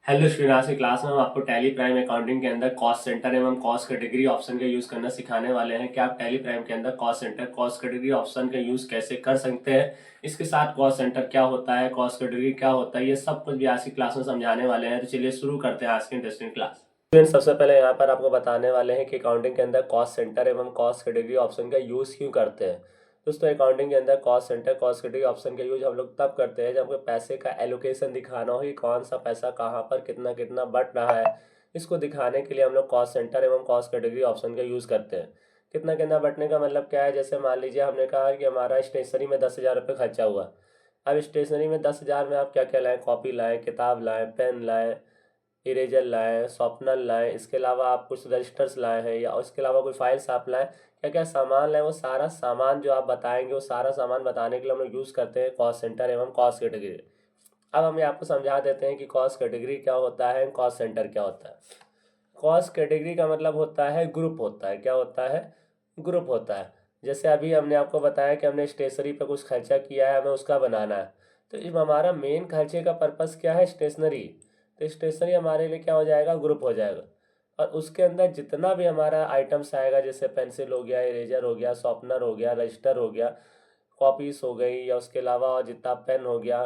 Hello Srinivas, की class में हम आपको टैली प्राइम अकाउंटिंग के अंदर कॉस्ट सेंटर एवं कॉस्ट कैटेगरी ऑप्शन का यूज करना सिखाने वाले हैं कि आप टैली प्राइम के अंदर cost centre cost category option का यूज कैसे कर सकते हैं। इसके साथ कॉस्ट सेंटर क्या होता है, कॉस्ट कैटेगरी क्या होता है, ये सब कुछ भी आज की क्लास में समझाने वाले हैं। तो चलिए शुरू करते हैं आज की इंटरेस्टिंग क्लास। स्टूडेंट, सबसे पहले यहाँ पर आपको बताने वाले हैं कि अकाउंटिंग के अंदर कॉस्ट सेंटर एवं कॉस्ट कैटेगरी ऑप्शन का यूज क्यों करते हैं। दोस्तों, अकाउंटिंग के अंदर cost centre cost category option का यूज हम लोग तब करते हैं जब हमें पैसे का एलोकेशन दिखाना हो कि कौन सा पैसा कहाँ पर कितना कितना बट रहा है। इसको दिखाने के लिए हम लोग कॉस्ट सेंटर एवं कॉस्ट कैटेगरी ऑप्शन का यूज करते हैं। कितना कितना बटने का मतलब क्या है, जैसे मान लीजिए हमने कहा कि हमारा स्टेशनरी में 10,000 रुपये खर्चा हुआ। अब स्टेशनरी में 10,000 में आप क्या क्या लाएँ, कॉपी लाएँ, किताब लाएँ, पेन लाएँ, इरेजर लाएँ, शॉर्पनर लाएँ, इसके अलावा आप कुछ रजिस्टर्स लाए हैं या उसके अलावा कोई फाइल्स आप लाएँ। क्या क्या सामान लाएँ, वो सारा सामान जो आप बताएंगे वो सारा सामान बताने के लिए हम लोग यूज़ करते हैं कॉस्ट सेंटर एवं कॉस्ट कैटेगरी। अब हम आपको समझा देते हैं कि कॉस्ट कैटेगरी क्या होता है, कॉस्ट सेंटर क्या होता है। कॉस्ट कैटेगरी का मतलब होता है ग्रुप होता है। क्या होता है? ग्रुप होता है। जैसे अभी हमने आपको बताया कि हमने स्टेशनरी पे कुछ खर्चा किया है, हमें उसका बनाना है। तो इस हमारा मेन खर्चे का पर्पस क्या है? स्टेशनरी। तो स्टेशनरी हमारे लिए क्या हो जाएगा? ग्रुप हो जाएगा। और उसके अंदर जितना भी हमारा आइटम्स आएगा, जैसे पेंसिल हो गया, इरेजर हो गया, शॉर्पनर हो गया, रजिस्टर हो गया, कॉपीज हो गई, या उसके अलावा और जितना पेन हो गया,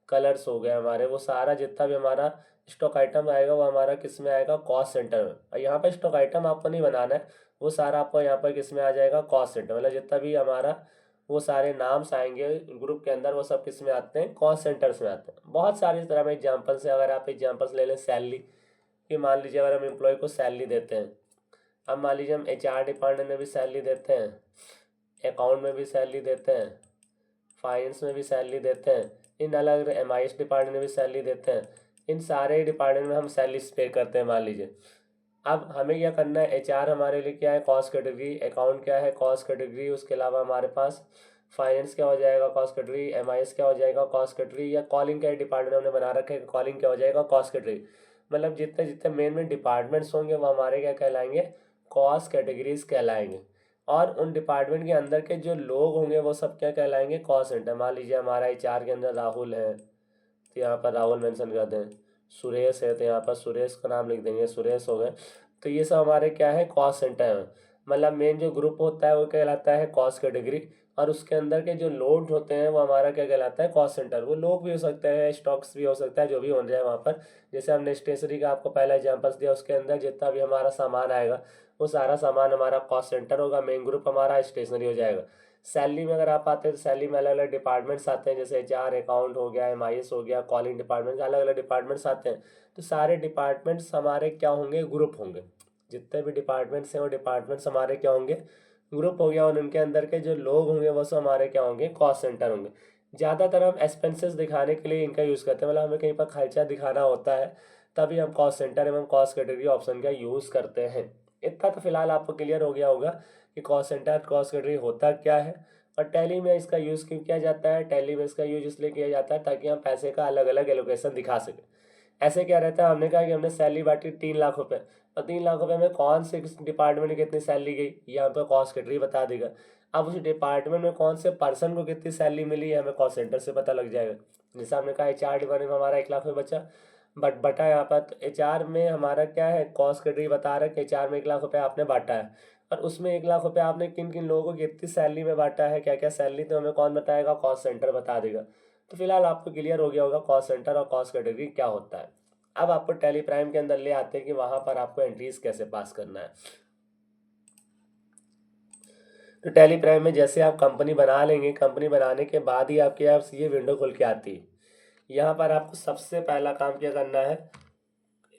कलर्स हो गए हमारे, वो सारा जितना भी हमारा स्टॉक आइटम आएगा वो हमारा किस में आएगा? कॉस्ट सेंटर में। और यहाँ पर स्टॉक आइटम आपको नहीं बनाना है, वो सारा आपको यहाँ पर किस में आ जाएगा? Cost centre. मतलब जितना भी हमारा वो सारे नाम्स आएंगे ग्रुप के अंदर, वो सब किस में आते हैं? कॉस्ट सेंटर्स में आते हैं। बहुत सारी तरह में एग्जाम्पल्स है। अगर आप एग्जाम्पल्स ले लें सैलरी कि, मान लीजिए अगर हम एम्प्लॉय को सैलरी देते हैं, अब मान लीजिए हम HR डिपार्टमेंट में भी सैलरी देते हैं, अकाउंट में भी सैलरी देते हैं, फाइनेंस में भी सैलरी देते हैं, इन अलग MIS डिपार्टमेंट में भी सैलरी देते हैं। इन सारे डिपार्टमेंट में हम सैलरी पे करते हैं, मान लीजिए। अब हमें क्या करना है? HR हमारे लिए क्या है? Cost category. अकाउंट क्या है? Cost category. उसके अलावा हमारे पास फाइनेंस क्या हो जाएगा? Cost category. MIS क्या हो जाएगा? Cost category. या कॉलिंग का डिपार्टमेंट हमने बना रखे हैं, कॉलिंग क्या हो जाएगा? Cost category. मतलब जितने जितने मेन मेन डिपार्टमेंट्स होंगे वो हमारे क्या कहलाएंगे? कॉस्ट कैटेगरीज कहलाएंगे। और उन डिपार्टमेंट के अंदर के जो लोग होंगे वो सब क्या कहलाएंगे? Cost centre. मान लीजिए हमारा HR के अंदर राहुल है, तो यहाँ पर राहुल मेंशन कर दें। सुरेश है तो यहाँ पर सुरेश का नाम लिख देंगे, सुरेश हो गए। तो ये सब हमारे क्या है? कॉस्ट सेंटर है। मतलब मेन जो ग्रुप होता है वो कहलाता है कॉस्ट कैटेगरी, और उसके अंदर के जो लोड होते हैं वो हमारा क्या कहलाता है? Cost centre. वो लोग भी हो सकते हैं, स्टॉक्स भी हो सकता है, जो भी हो जाए वहाँ पर। जैसे हमने स्टेशनरी का आपको पहला एग्जाम्पल्स दिया, उसके अंदर जितना भी हमारा सामान आएगा वो सारा सामान हमारा कॉस्ट सेंटर होगा, मेन ग्रुप हमारा स्टेशनरी हो जाएगा। सैलरी में अगर आप आते हैं तो सैलरी में अलग अलग डिपार्टमेंट्स आते हैं, जैसे HR, अकाउंट हो गया, MIS हो गया, कॉलिंग डिपार्टमेंट, अलग अलग डिपार्टमेंट्स आते हैं। तो सारे डिपार्टमेंट्स हमारे क्या होंगे? ग्रुप होंगे। जितने भी डिपार्टमेंट्स हैं वो डिपार्टमेंट्स हमारे क्या होंगे? ग्रुप हो गया। और उनके अंदर के जो लोग होंगे वो सब हमारे क्या होंगे? कॉस्ट सेंटर होंगे। ज़्यादातर हम एक्सपेंसेस दिखाने के लिए इनका यूज़ करते हैं। मतलब हमें कहीं पर खर्चा दिखाना होता है तभी हम कॉस्ट सेंटर एवं कॉस्ट कैटेगरी ऑप्शन का यूज़ करते हैं। इतना तो फिलहाल आपको क्लियर हो गया होगा कि कॉस्ट सेंटर कॉस्ट कैटेगरी होता क्या है और टैली में इसका यूज़ क्यों किया जाता है। टैली में इसका यूज इसलिए किया जाता है ताकि हम पैसे का अलग अलग एलोकेशन दिखा सकें। ऐसे क्या रहता है, हमने कहा कि हमने सैलरी बांटी 3 लाख रुपए, और 3 लाख रुपए में कौन से डिपार्टमेंट में कितनी सैलरी गई यहाँ पे कॉस्ट कैटेगरी बता देगा। अब उस डिपार्टमेंट में कौन से पर्सन को कितनी सैलरी मिली है हमें कॉस्ट सेंटर से पता लग जाएगा। जैसे हमने कहा HR डिपार्टमेंट में हमारा 1 लाख रुपये बचा, बट बटा यहाँ पर तो HR में हमारा क्या है? कॉस्ट कैटेगरी बता रहा है कि HR में 1 लाख रुपये आपने बांटा है, और उसमें 1 लाख रुपये आपने किन किन लोगों को कितनी सैलरी में बांटा है, क्या क्या सैलरी, तो हमें कौन बताएगा? कॉस्ट सेंटर बता देगा। तो फिलहाल आपको क्लियर हो गया होगा कॉस्ट सेंटर और कॉस्ट कैटेगरी क्या होता है। अब आपको टैली प्राइम के अंदर ले आते हैं कि वहां पर आपको एंट्रीज कैसे पास करना है। तो टैली प्राइम में जैसे आप कंपनी बना लेंगे, कंपनी बनाने के बाद ही आपके यहाँ ये विंडो खुल के आती है। यहाँ पर आपको सबसे पहला काम क्या करना है?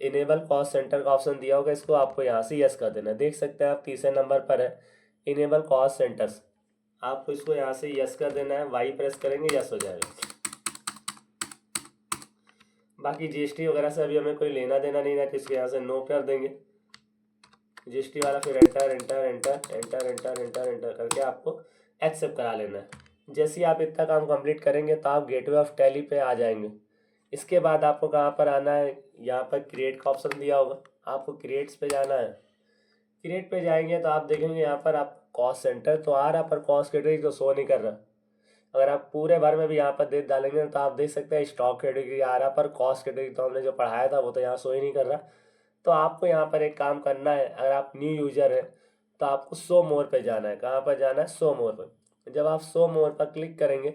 इनेबल कॉस्ट सेंटर का ऑप्शन दिया होगा, इसको आपको यहाँ से यस कर देना है। देख सकते हैं आप तीसरे नंबर पर है इनेबल कॉस्ट सेंटर्स। आपको इसको यहाँ से यस कर देना है, वाई प्रेस करेंगे यस हो जाएगा। बाकी GST वगैरह से अभी हमें कोई लेना देना नहीं है, तो इसको यहाँ से नो कर देंगे। GST वाला फिर enter enter enter enter enter enter enter करके आपको एक्सेप्ट करा लेना है। जैसे ही आप इतना काम कंप्लीट करेंगे तो आप गेटवे ऑफ टैली पे आ जाएंगे। इसके बाद आपको कहाँ पर आना है? यहाँ पर क्रिएट का ऑप्शन दिया होगा, आपको क्रिएट्स पे जाना है। क्रिएट पे जाएंगे तो आप देखेंगे यहाँ पर आप कॉस्ट सेंटर तो आ रहा पर कॉस्ट कैटेगरी तो शो नहीं कर रहा। अगर आप पूरे भर में भी यहाँ पर डेट डालेंगे तो आप देख सकते हैं स्टॉक कैटेगरी आ रहा, पर कॉस्ट कैटेगरी तो हमने जो पढ़ाया था वो तो यहाँ शो ही नहीं कर रहा। तो आपको यहाँ पर एक काम करना है, अगर आप न्यू यूजर है तो आपको शो मोर पे जाना है। कहाँ पर जाना है? शो मोर पर। जब आप शो मोर पर क्लिक करेंगे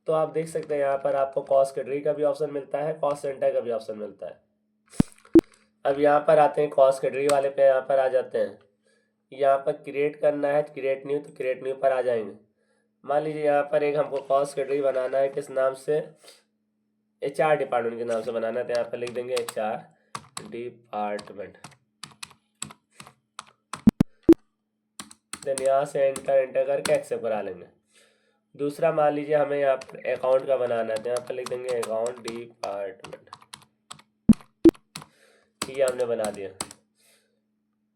तो आप देख सकते हैं यहाँ पर आपको कॉस्ट कैटेगरी का भी ऑप्शन मिलता है, कॉस्ट सेंटर का भी ऑप्शन मिलता है। अब यहाँ पर आते हैं कॉस्ट कैटेगरी वाले पे, यहाँ पर आ जाते हैं। यहाँ पर क्रिएट करना है, क्रिएट न्यू, तो क्रिएट न्यू पर आ जाएंगे। मान लीजिए यहाँ पर एक हमको कॉस्ट कैटेगरी बनाना है, किस नाम से? HR डिपार्टमेंट के नाम से बनाना है, तो यहाँ पर लिख देंगे HR डिपार्टमेंट। देन यहाँ से एंटर करके एक्सेप्ट करा लेंगे। दूसरा मान लीजिए हमें यहाँ पर अकाउंट का बनाना है, तो यहाँ पर लिख देंगे अकाउंट डिपार्टमेंट। ये हमने बना दिया।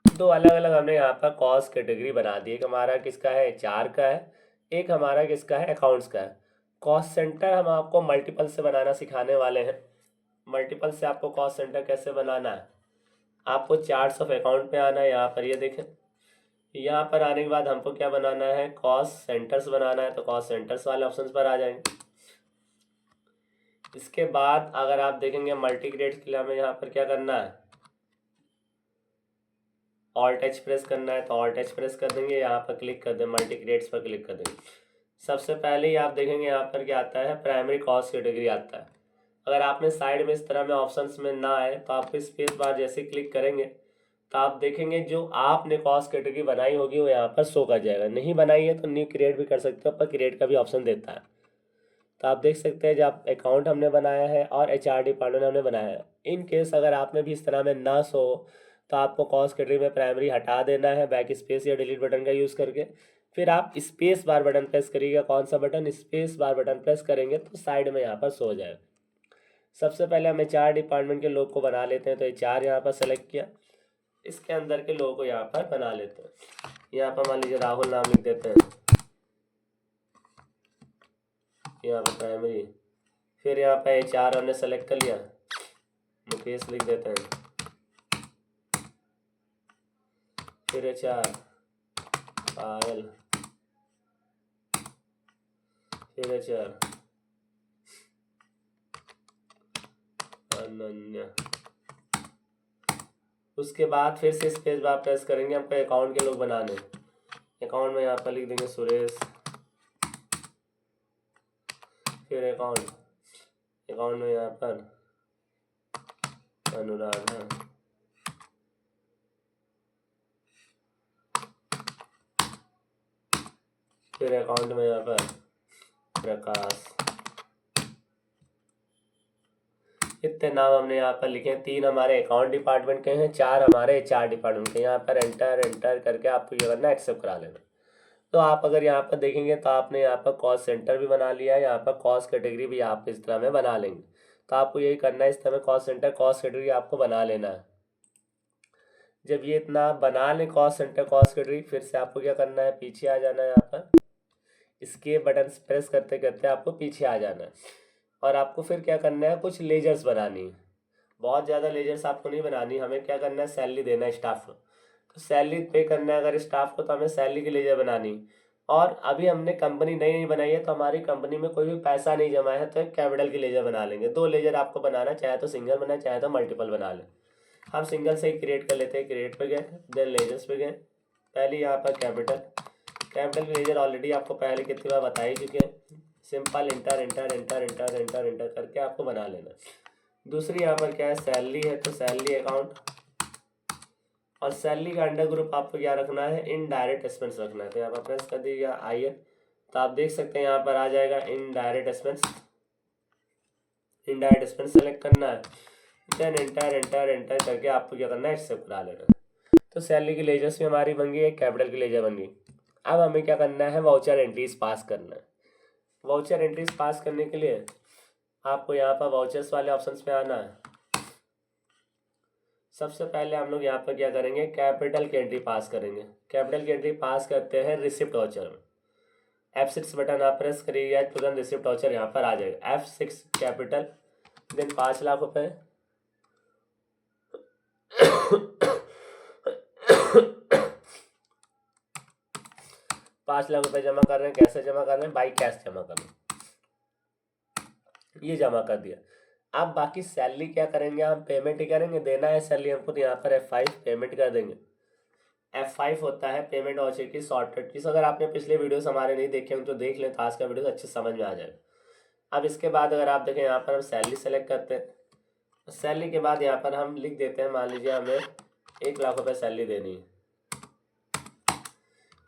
दो अलग अलग हमने यहाँ पर कॉस्ट कैटेगरी बना दी। एक हमारा किसका है? HR का है, एक हमारा किसका है? अकाउंट्स का है। कॉस्ट सेंटर हम आपको मल्टीपल से बनाना सिखाने वाले हैं। मल्टीपल से आपको कॉस्ट सेंटर कैसे बनाना है? आपको चार्ट्स ऑफ अकाउंट पे आना है। यहाँ पर ये देखें, यहाँ पर आने के बाद हमको क्या बनाना है? कॉस्ट सेंटर्स बनाना है, तो कॉस्ट सेंटर्स वाले ऑप्शन पर आ जाएंगे। इसके बाद अगर आप देखेंगे मल्टी ग्रेड्स के लिए हमें यहाँ पर क्या करना है? ऑल्ट एच प्रेस करना है, तो ऑल्ट एच प्रेस कर देंगे, यहाँ पर क्लिक कर दें, मल्टी ग्रेड्स पर क्लिक कर देंगे। सबसे पहले ही आप देखेंगे यहाँ पर क्या आता है? प्राइमरी कॉस्ट कैटेगरी आता है। अगर आपने साइड में इस तरह में ऑप्शंस में ना आए तो आप स्पेस बार जैसे क्लिक करेंगे तो आप देखेंगे जो आपने कॉस्ट कैटेगरी बनाई होगी वो यहाँ पर शो कर जाएगा। नहीं बनाई है तो न्यू क्रिएट भी कर सकते हो, पर क्रिएट का भी ऑप्शन देता है। तो आप देख सकते हैं जब अकाउंट हमने बनाया है और HR डिपार्टमेंट हमने बनाया है। इन केस अगर आप में भी इस तरह में ना शो तो आपको कॉस्ट कैटेगरी में प्राइमरी हटा देना है बैक स्पेस या डिलीट बटन का यूज़ करके। फिर आप स्पेस बार बटन प्रेस करिएगा। कौन सा button? Space bar button press करेंगे तो साइड में यहाँ पर शो हो जाएगा। सबसे पहले हम HR डिपार्टमेंट के लोग को बना लेते हैं, तो HR यहाँ पर सेलेक्ट किया, इसके अंदर के लोग को यहाँ पर बना लेते हैं। यहाँ पर मान लीजिए राहुल नाम लिख देते हैं, यहाँ पर प्राइमरी। फिर यहाँ पर HR हमने सेलेक्ट कर लिया, मुकेश लिख देते हैं। फिर HR पायल, फिर HR अनन्या। उसके बाद फिर से स्पेस बार प्रेस करेंगे, हमको अकाउंट के लोग बनाने। अकाउंट में यहाँ पर लिख देंगे सुरेश, फिर अकाउंट में यहाँ पर अनुराधा, फिर अकाउंट में यहाँ पर प्रकाश। इतने नाम हमने यहाँ पर लिखे। 3 हमारे अकाउंट डिपार्टमेंट के हैं, 4 हमारे HR डिपार्टमेंट के। यहाँ पर एंटर करके आपको ये करना है, एक्सेप्ट करा लेना। तो आप अगर यहाँ पर देखेंगे तो आपने यहाँ पर कॉस्ट सेंटर भी बना लिया है, यहाँ पर कॉस्ट कैटेगरी भी आप इस तरह में बना लेंगे। तो आपको यही करना है, इस तरह में कॉस्ट सेंटर कॉस्ट कैटेगरी आपको बना लेना है। जब ये इतना आप बना लें कॉस्ट सेंटर कॉस्ट कैटेगरी, फिर से आपको क्या करना है? पीछे आ जाना है। यहाँ पर इसके बटन प्रेस करते करते आपको पीछे आ जाना है और आपको फिर क्या करना है? कुछ लेजर्स बनानी है। बहुत ज़्यादा लेजर्स आपको नहीं बनानी। हमें क्या करना है? सैलरी देना है स्टाफ को, तो सैलरी पे करना है अगर स्टाफ को, तो हमें सैलरी की लेजर बनानी। और अभी हमने कंपनी नई नहीं बनाई है, तो हमारी कंपनी में कोई भी पैसा नहीं जमा है, तो एक कैपिटल की लेजर बना लेंगे। 2 लेजर आपको बनाना, चाहे तो सिंगल बनाए चाहे तो मल्टीपल बना लें। हम सिंगल से ही क्रिएट कर लेते हैं। क्रिएट पे गए, देन लेजर्स पे गए। पहले यहाँ पर कैपिटल की लेजर ऑलरेडी आपको पहले कितनी बार बता ही चुके हैं। सिंपल इंटर करके आपको बना लेना। दूसरी यहाँ पर क्या है? सैलरी है, तो सैलरी अकाउंट, और सैलरी का अंडर ग्रुप आपको क्या रखना है? इनडायरेक्ट एक्सपेंस रखना है। तो यहाँ पर प्रेस कर दीजिएगा IN, तो आप देख सकते हैं यहाँ पर आ जाएगा indirect expense. Indirect expense select करना है, देन एंटर करके आपको क्या करना है? एक्सेप्ट करा लेना है। तो सैलरी की लेजर्स भी हमारी बन गई, एक कैपिटल की लेजर बन गई। अब हमें क्या करना है? वाउचर एंट्रीज पास करना है। वाउचर एंट्रीज पास करने के लिए आपको यहाँ पर वाउचर्स वाले ऑप्शंस पे आना है। सबसे पहले हम लोग यहाँ पर क्या करेंगे? कैपिटल की एंट्री पास करेंगे। कैपिटल की एंट्री पास करते हैं रिसिप्ट वाउचर में। F6 बटन आप प्रेस करिएगा, तुरंत रिसिप्ट वाउचर यहाँ पर आ जाएगा। F6 कैपिटल, देन 5 लाख रुपए। 5 लाख रुपए जमा कर रहे हैं। कैसे जमा कर रहे हैं? बाई कैश जमा कर रहे हैं। ये जमा कर दिया। अब बाकी सैलरी क्या करेंगे, हम पेमेंट ही करेंगे, देना है सैलरी हमको, तो यहाँ पर F5 पेमेंट कर देंगे। F5 होता है पेमेंट वाउचर की शॉर्टकट की। अगर आपने पिछले वीडियोस हमारे नहीं देखे हों तो देख लें, तो आज का वीडियो अच्छे समझ में आ जाएगा। अब इसके बाद अगर आप देखें, यहाँ पर हम सैलरी सेलेक्ट करते हैं। सैलरी के बाद यहाँ पर हम लिख देते हैं, मान लीजिए हमें 1 लाख रुपये सैलरी देनी है।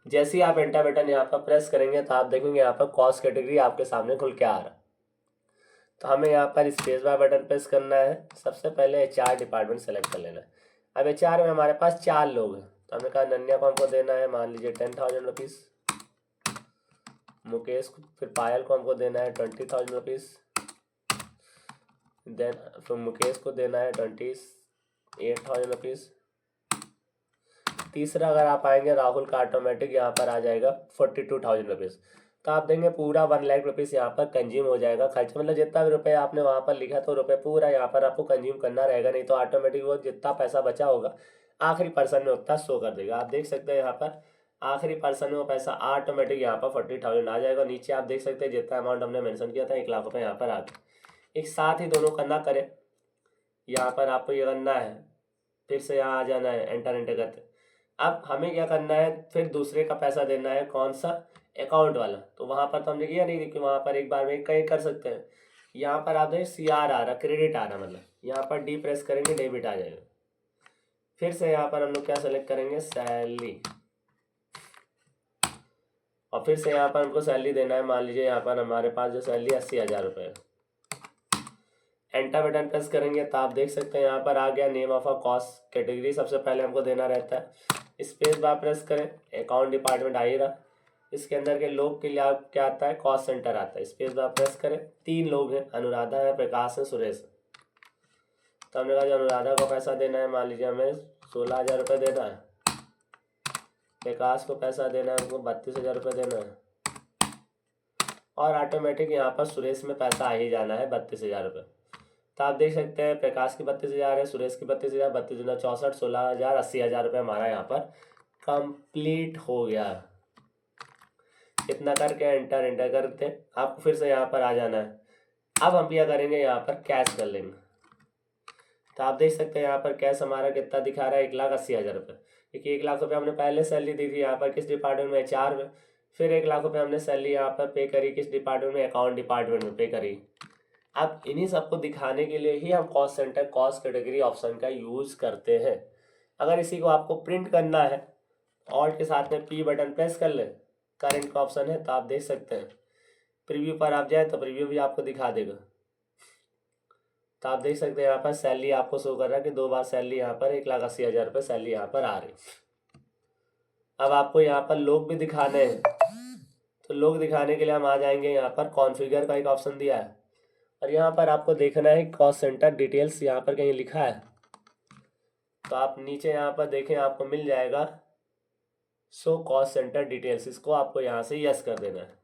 जैसे ही आप एंटर बटन यहाँ पर प्रेस करेंगे तो आप देखेंगे यहाँ पर कॉस्ट कैटेगरी आपके सामने खुल के आ रहा है। तो हमें यहाँ पर स्पेस बार बटन प्रेस करना है। सबसे पहले HR डिपार्टमेंट सेलेक्ट कर लेना है। अब HR में हमारे पास 4 लोग हैं, तो हमने कहा नन्या को हमको देना है मान लीजिए 10,000 रुपीज़, मुकेश को, फिर पायल को हमको देना है 20,000 रुपीज़, देन फिर मुकेश को देना है 28,000 रुपीज़। तीसरा अगर आप आएंगे राहुल का ऑटोमेटिक यहाँ पर आ जाएगा 42,000 रुपीज़। तो आप देंगे पूरा 1 लाख रुपीज़ यहाँ पर कंज्यूम हो जाएगा खर्च, मतलब जितना भी रुपये आपने वहाँ पर लिखा तो रुपये पूरा यहाँ पर आपको कंज्यूम करना रहेगा, नहीं तो ऑटोमेटिक वो जितना पैसा बचा होगा आखिरी पर्सन में उतना शो कर देगा। आप देख सकते हैं यहाँ पर आखिरी पर्सन में वो पैसा ऑटोमेटिक यहाँ पर 40,000 आ जाएगा। नीचे आप देख सकते हैं जितना अमाउंट हमने मेंशन किया था 1 लाख रुपये यहाँ पर आ गया। एक साथ ही दोनों करना करें, यहाँ पर आपको ये करना है, फिर से यहाँ आ जाना है, एंटर करते। अब हमें क्या करना है, फिर दूसरे का पैसा देना है, कौन सा, अकाउंट वाला। तो वहाँ पर तो हमने किया नहीं कि वहाँ पर एक बार में कहीं कर सकते हैं। यहाँ पर आप देखें CR आ रहा, क्रेडिट आ रहा, मतलब यहाँ पर D प्रेस करेंगे डेबिट आ जाएगा। फिर से यहाँ पर हम लोग क्या सेलेक्ट करेंगे, सैलरी, और फिर से यहाँ पर हमको सैलरी देना है। मान लीजिए यहाँ पर हमारे पास जो सैलरी 80,000 रुपये। एंटर बटन प्रेस करेंगे तो आप देख सकते हैं यहाँ पर आ गया name of a cost category, सबसे पहले हमको देना रहता है। स्पेस बार प्रेस करें, अकाउंट डिपार्टमेंट आ ही रहा। इसके अंदर के लोग के लिए आप क्या आता है, कॉस्ट सेंटर आता है। स्पेस बार प्रेस करें, 3 लोग हैं, अनुराधा है, प्रकाश है, सुरेश है। तो हमने कहा जो अनुराधा को पैसा देना है, मान लीजिए हमें 16,000 रुपये देना है। प्रकाश को पैसा देना है, हमको 32,000 रुपये देना है, और ऑटोमेटिक यहाँ पर सुरेश में पैसा आ ही जाना है 32,000 रुपये। तो आप देख सकते हैं प्रकाश की 32,000 है, सुरेश की 32,000, 32,000 64, 16,000, 80,000 रुपये हमारा यहाँ पर कंप्लीट हो गया। इतना करके एंटर करते आपको फिर से यहाँ पर आ जाना है। अब हम क्या करेंगे, यहाँ पर कैश कर लेंगे। तो आप देख सकते हैं यहाँ पर कैश हमारा कितना दिखा रहा है, 1,80,000 रुपये। क्योंकि 1 लाख रुपये हमने पहले सैलरी दी थी यहाँ पर किस डिपार्टमेंट में, HR में। फिर 1 लाख रुपये हमने सैलरी यहाँ पर पे करी किस डिपार्टमेंट में, अकाउंट डिपार्टमेंट में पे करी। अब इन्हीं सबको दिखाने के लिए ही हम cost centre cost category option का यूज़ करते हैं। अगर इसी को आपको प्रिंट करना है, ऑल्ट के साथ में P बटन प्रेस कर लें, करंट का ऑप्शन है, तो आप देख सकते हैं प्रीव्यू पर आप जाए तो प्रीव्यू भी आपको दिखा देगा। तो आप देख सकते हैं यहाँ पर सैलरी आपको शो कर रहा है कि 2 बार सैलरी यहाँ पर 1,80,000 रुपये सैलरी यहाँ पर आ रही। अब आपको यहाँ पर लोग भी दिखाने हैं, तो लोग दिखाने के लिए हम आ जाएंगे, यहाँ पर कॉन्फ़िगर का एक ऑप्शन दिया है, और यहाँ पर आपको देखना है कॉस्ट सेंटर डिटेल्स यहाँ पर कहीं लिखा है। तो आप नीचे यहाँ पर देखें, आपको मिल जाएगा शो कॉस्ट सेंटर डिटेल्स, इसको आपको यहाँ से यस कर देना है।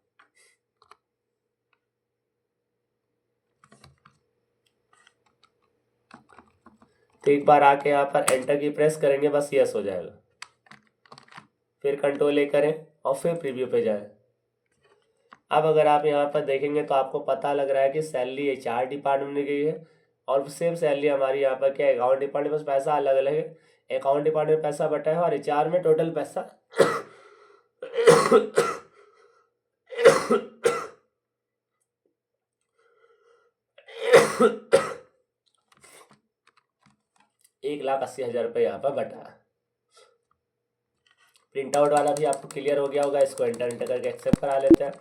तो एक बार आके यहाँ पर एंटर की प्रेस करेंगे, बस यस हो जाएगा। फिर कंट्रोल A करें और फिर प्रीव्यू पे जाएं। अब अगर आप यहाँ पर देखेंगे तो आपको पता लग रहा है कि सैलरी HR डिपार्टमेंट में गई है, और सेम सैलरी हमारी यहाँ पर क्या, अकाउंट डिपार्टमेंट में पैसा अलग अलग है। अकाउंट डिपार्टमेंट में पैसा बटा है, और HR में टोटल पैसा 1,80,000 रुपये यहाँ पर बटा है। प्रिंट आउट वाला भी आपको क्लियर हो गया होगा, इसको एंटर करके एक्सेप्ट करा लेते हैं।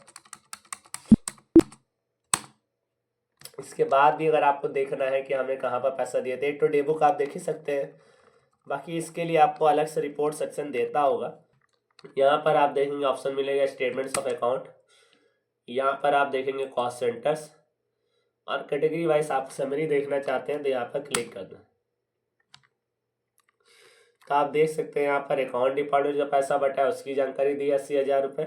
इसके बाद भी अगर आपको देखना है कि हमें कहाँ पर पैसा दिए थे, एक तो डेबुक आप देख ही सकते हैं, बाकी इसके लिए आपको अलग से रिपोर्ट सेक्शन देता होगा। यहाँ पर आप देखेंगे ऑप्शन मिलेगा स्टेटमेंट्स ऑफ अकाउंट, यहाँ पर आप देखेंगे कॉस्ट सेंटर्स, और कैटेगरी वाइज आप समरी देखना चाहते हैं तो यहाँ पर क्लिक करना। तो आप देख सकते हैं यहाँ पर अकाउंट डिपार्टमेंट जो पैसा बटा है उसकी जानकारी दी 80,000 रुपये,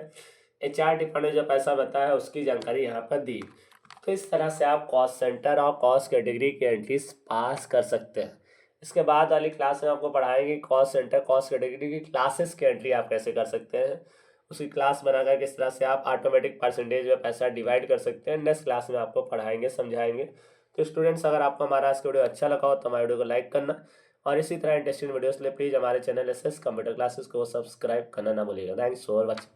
HR डिपार्टमेंट जो पैसा बता है उसकी जानकारी यहाँ पर दी। तो इस तरह से आप कॉस्ट सेंटर और कॉस्ट कैटेगरी की एंट्रीज पास कर सकते हैं। इसके बाद वाली क्लास में आपको पढ़ाएंगे कॉस्ट सेंटर कॉस्ट कैटेगरी की क्लासेस की एंट्री आप कैसे कर सकते हैं, उसकी क्लास बनाकर किस तरह से आप ऑटोमेटिक परसेंटेज में पैसा डिवाइड कर सकते हैं, नेक्स्ट क्लास में आपको पढ़ाएंगे, समझाएंगे। तो स्टूडेंट्स, अगर आपको हमारा आज का वीडियो अच्छा लगा हो तो हमारे वीडियो को लाइक करना, और इसी तरह इंटरेस्टिंग वीडियोस के लिए प्लीज़ हमारे चैनल एसएस कंप्यूटर क्लासेस को सब्सक्राइब करना ना भूलिएगा। Thanks for watching.